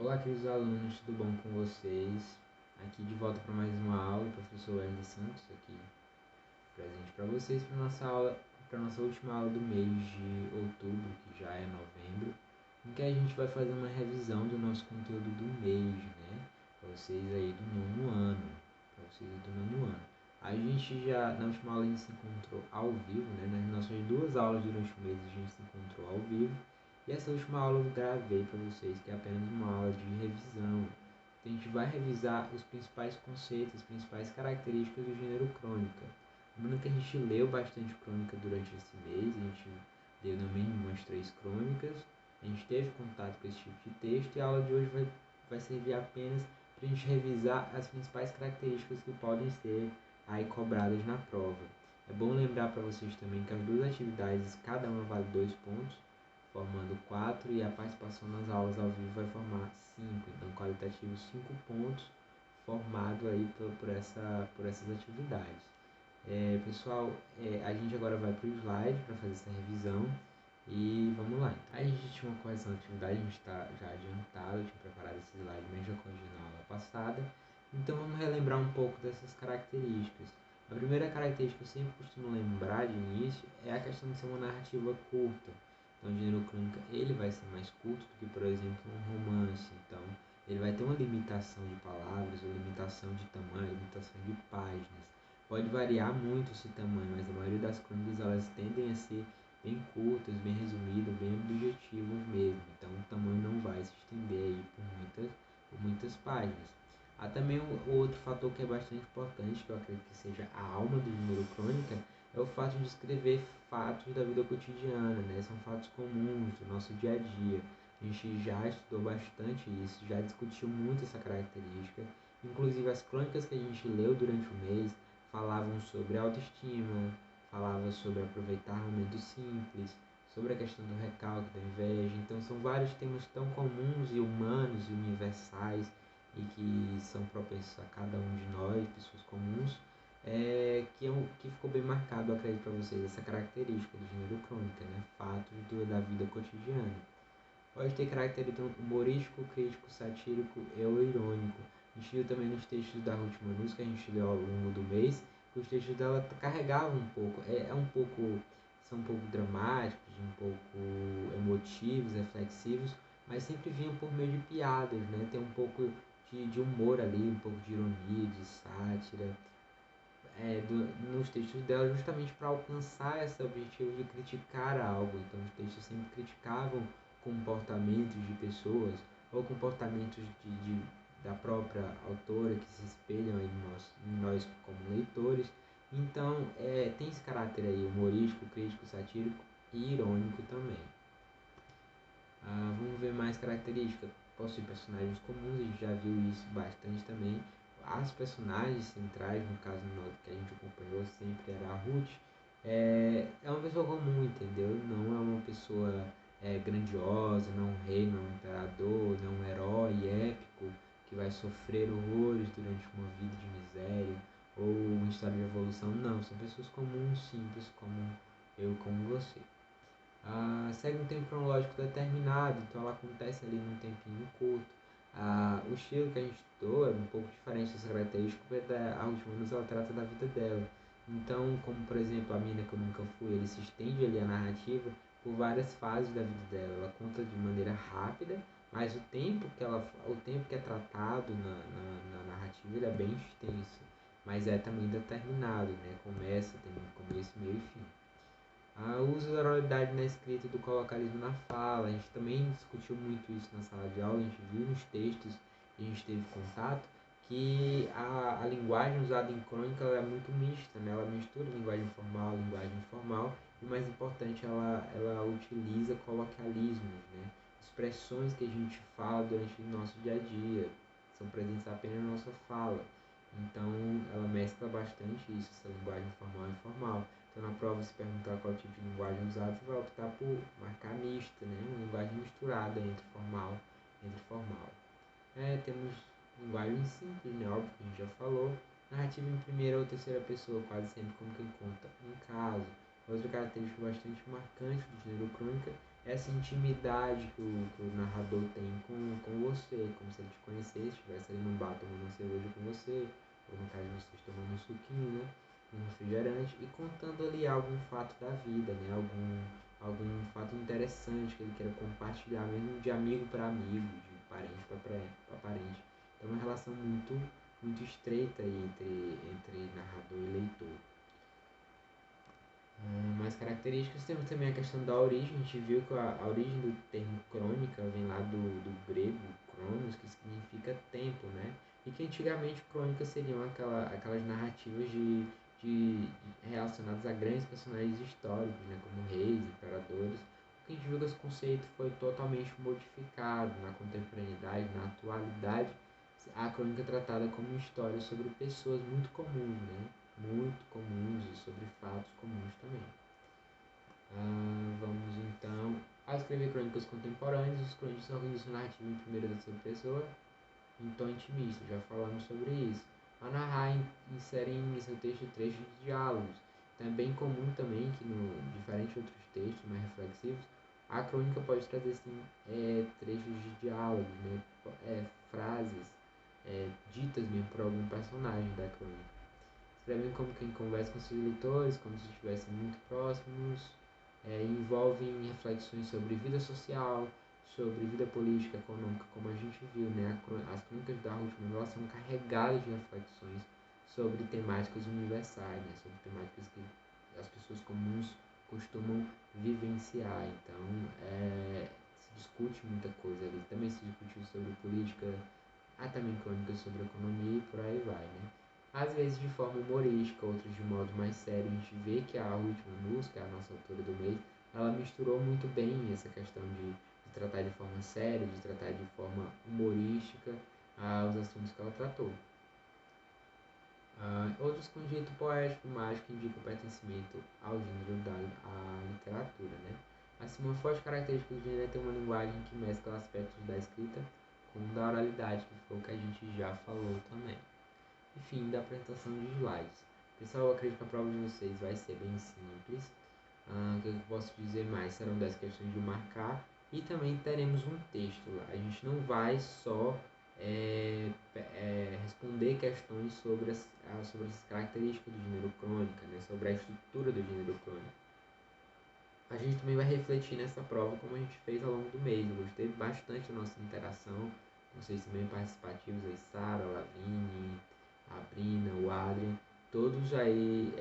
Olá, queridos alunos, tudo bom com vocês? Aqui de volta para mais uma aula, o professor Wesley Santos aqui presente para vocês para nossa aula, para nossa última aula do mês de outubro, que já é novembro, em que a gente vai fazer uma revisão do nosso conteúdo do mês, né? Para vocês aí do nono ano, A gente já, na última aula a gente se encontrou ao vivo, né? Nas nossas duas aulas durante o mês a gente se encontrou ao vivo. E essa última aula eu gravei para vocês, que é apenas uma aula de revisão. A gente vai revisar os principais conceitos, as principais características do gênero crônica. Lembrando que a gente leu bastante crônica durante esse mês, a gente leu no mínimo umas 3 crônicas, a gente teve contato com esse tipo de texto e a aula de hoje vai servir apenas para a gente revisar as principais características que podem ser aí cobradas na prova. É bom lembrar para vocês também que as duas atividades, cada uma vale 2 pontos, formando 4, e a participação nas aulas ao vivo vai formar 5, então qualitativo 5 pontos formado aí por essas atividades. Pessoal, a gente agora vai para o slide para fazer essa revisão e vamos lá. Então, a gente tinha uma correção de atividade, a gente está já adiantado, eu tinha preparado esse slide, mas já corrigi na aula passada. Então vamos relembrar um pouco dessas características. A primeira característica que eu sempre costumo lembrar de início é a questão de ser uma narrativa curta. Então, o gênero crônica ele vai ser mais curto do que, por exemplo, um romance. Então, ele vai ter uma limitação de palavras, uma limitação de tamanho, limitação de páginas. Pode variar muito esse tamanho, mas a maioria das crônicas elas tendem a ser bem curtas, bem resumidas, bem objetivas mesmo. Então, o tamanho não vai se estender aí por muitas páginas. Há também outro fator que é bastante importante, que eu acredito que seja a alma do gênero crônica, é o fato de escrever fatos da vida cotidiana, né? São fatos comuns do nosso dia a dia. A gente já estudou bastante isso, já discutiu muito essa característica. Inclusive as crônicas que a gente leu durante o mês falavam sobre autoestima, falavam sobre aproveitar momentos simples, sobre a questão do recalque, da inveja. Então são vários temas tão comuns e humanos e universais e que são propensos a cada um de nós, pessoas comuns, que ficou bem marcado, eu acredito para vocês, essa característica do gênero crônica, né? Fatos da vida cotidiana. Pode ter caráter humorístico, crítico, satírico e ou irônico. A gente viu também nos textos da Ruth Manus, que a gente leu ao longo do mês, que os textos dela carregavam um pouco, são um pouco dramáticos, um pouco emotivos, reflexivos, mas sempre vinham por meio de piadas, né? Tem um pouco de humor ali, um pouco de ironia, de sátira, nos textos dela, justamente para alcançar esse objetivo de criticar algo. Então os textos sempre criticavam comportamentos de pessoas ou comportamentos da própria autora que se espelham em nós como leitores. Então tem esse caráter aí humorístico, crítico, satírico e irônico também. Vamos ver mais características. Possui personagens comuns, a gente já viu isso bastante também. As personagens centrais, no caso que a gente acompanhou sempre, era a Ruth. É uma pessoa comum, entendeu? Não é uma pessoa grandiosa, não é um rei, não é um imperador, não é um herói épico que vai sofrer horrores durante uma vida de miséria ou uma história de evolução. Não, são pessoas comuns, simples, como eu, como você. Segue um tempo cronológico determinado, então ela acontece ali num tempinho curto. O estilo que a gente estudou é um pouco diferente dessa característica, porque a última Manus ela trata da vida dela. Então, como por exemplo a Mina que eu nunca fui, ele se estende ali a narrativa por várias fases da vida dela. Ela conta de maneira rápida, mas o tempo que é tratado na narrativa ele é bem extenso, mas é também determinado, né? Tem começo, meio e fim. O uso da oralidade na escrita e do colocalismo na fala. A gente também discutiu muito isso na sala de aula, a gente viu nos textos que a gente teve contato que a linguagem usada em crônica é muito mista, né? Ela mistura linguagem formal, linguagem informal e, mais importante, ela utiliza coloquialismos, né? Expressões que a gente fala durante o nosso dia a dia, são presentes apenas na nossa fala. Então, ela mescla bastante isso, essa linguagem formal e informal. Então, na prova, se perguntar qual tipo de linguagem usada, você vai optar por marcar mista, né? Uma linguagem misturada entre formal. Temos linguagem simples, né? Óbvio que a gente já falou. Narrativa em primeira ou terceira pessoa, quase sempre como quem conta um caso. Outra característica bastante marcante do gênero crônica essa intimidade que o narrador tem com você, como se ele te conhecesse, estivesse ali num bar tomando uma cerveja com você, ou no caso de vocês tomando um suquinho, né? Um refrigerante, e contando ali algum fato da vida, né? Algum fato interessante que ele queira compartilhar, mesmo de amigo para amigo, de parente para parente. Então é uma relação muito estreita aí entre narrador e leitor. Mais características, temos também a questão da origem. A gente viu que a origem do termo crônica vem lá do grego cronos, que significa tempo, né? E que antigamente crônicas seriam aquelas narrativas de relacionadas a grandes personagens históricos, né? Como reis, imperadores. O que a gente viu que esse conceito foi totalmente modificado na contemporaneidade, na atualidade. A crônica é tratada como uma história sobre pessoas muito comuns, né? Muito comuns e sobre fatos comuns também. Vamos então a escrever crônicas contemporâneas. Os cronistas organizam narrativa em primeira e terceira pessoa em tom intimista, já falamos sobre isso. A narrar insere em seu texto trechos de diálogos. Então é bem comum também que, diferente de outros textos mais reflexivos, a crônica pode trazer sim, trechos de diálogos, né? Frases ditas mesmo por algum personagem da crônica. Escrevem como quem conversa com seus leitores, como se estivessem muito próximos, envolvem reflexões sobre vida social, sobre vida política, econômica, como a gente viu, né? As crônicas da Ruth Manuel são carregadas de reflexões sobre temáticas universais, né? Sobre temáticas que as pessoas comuns costumam vivenciar. Então, se discute muita coisa ali. Também se discutiu sobre política, há também crônicas sobre economia e por aí vai, né? Às vezes de forma humorística, outras de modo mais sério. A gente vê que a última música, a nossa autora do mês, ela misturou muito bem essa questão de tratar de forma séria, de tratar de forma humorística os assuntos que ela tratou. Outros com jeito poético e mágico indicam o pertencimento ao gênero da literatura, né? Assim, uma forte característica do gênero é ter uma linguagem que mescla aspectos da escrita com da oralidade, que foi o que a gente já falou também. Enfim, da apresentação de slides. Pessoal, eu acredito que a prova de vocês vai ser bem simples. O que eu posso dizer mais? Serão 10 questões de marcar e também teremos um texto lá. A gente não vai só responder questões sobre as características do gênero crônica, né? Sobre a estrutura do gênero crônica. A gente também vai refletir nessa prova como a gente fez ao longo do mês. Eu gostei bastante da nossa interação. Vocês também participativos aí, Sara, Lavínia, a Brina, o Adrian, todos aí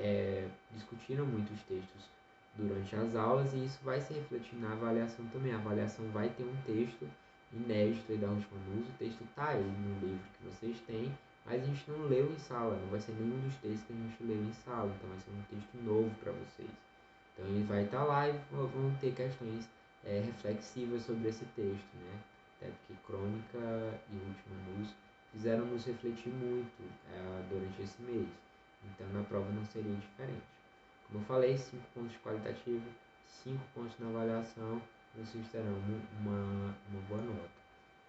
discutiram muitos textos durante as aulas e isso vai se refletir na avaliação também. A avaliação vai ter um texto inédito aí da Última Luz. O texto está aí no livro que vocês têm, mas a gente não leu em sala, não vai ser nenhum dos textos que a gente leu em sala, então vai ser um texto novo para vocês. Então ele vai estar lá e vão ter questões reflexivas sobre esse texto, né? Até porque Crônica e Última Luz fizeram nos refletir muito durante esse mês. Então na prova não seria diferente. Como eu falei, 5 pontos qualitativos, 5 pontos na avaliação, vocês terão uma boa nota.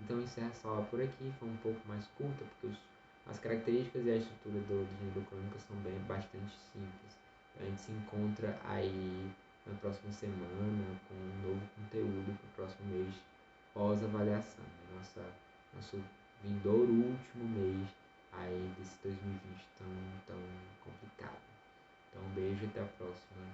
Então encerra essa aula por aqui, foi um pouco mais curta, porque as características e a estrutura do gênero crônica são bastante simples. A gente se encontra aí na próxima semana com um novo conteúdo para o próximo mês pós-avaliação. Nosso vindouro último mês aí desse 2020 tão complicado. Então um beijo e até a próxima.